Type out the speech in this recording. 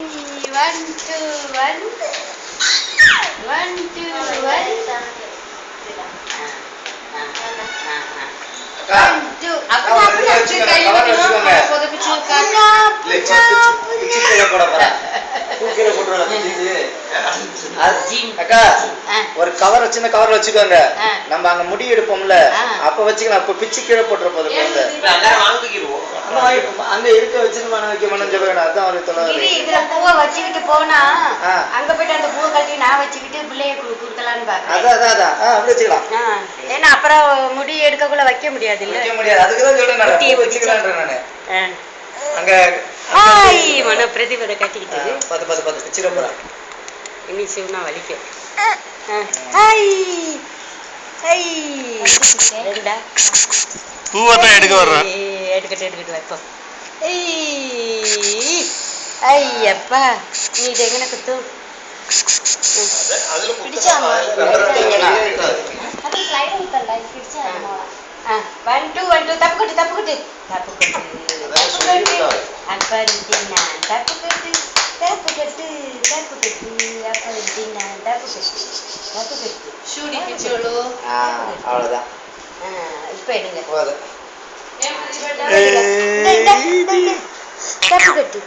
One, two, one. One, two, one. One, two. Apa ஒரு cover சின்ன cover வச்சுக்கோங்க. நம்ம அங்க முடி எடுப்போம்ல, அப்ப வச்சுக்கலாம். அப்ப பிச்சு கீழே போட்டுற போது அங்க இருக்க வச்சுட்டு மன வைக்க மனம் சொல்லுவேன். அதான் அவருக்கு தொலை. இதுல பூவை வச்சுக்கிட்டு போனா அங்க போயிட்டு அந்த பூவை கட்டி நான் வச்சுக்கிட்டு பிள்ளைய கொடுக்கலான்னு பாக்குறேன். அதான் அப்படி வச்சுக்கலாம். ஏன்னா அப்புறம் முடி எடுக்கக்குள்ள வைக்க முடியாது இல்ல. வைக்க முடியாது. அதுக்குதான் சொல்றேன் நான் வச்சுக்கலான்றேன் நானு. அங்க ஹாய் மன பிரதிபதை கட்டிக்கிட்டு பத்து பிச்சிர போறா. இனி சிவனா வலிக்கும். ஹாய் ஹாய் ரெண்டா பூவை தான் எடுக்க வர்றேன். எடுக்கட்டு வைப்போம். ஐயப்பா நீ இது எங்கன குத்து பிடிச்சாமா அது ஸ்லைட் ஊத்தல்ல பிடிச்சாமா. 1 2 1 2 தப்பு கட்டு அப்ப தின்னா தப்பு கட்டு ஷூடி பிச்சோளோ அவ்வளவுதான். இப்ப எடுங்க போதும். தப்பு கட்டு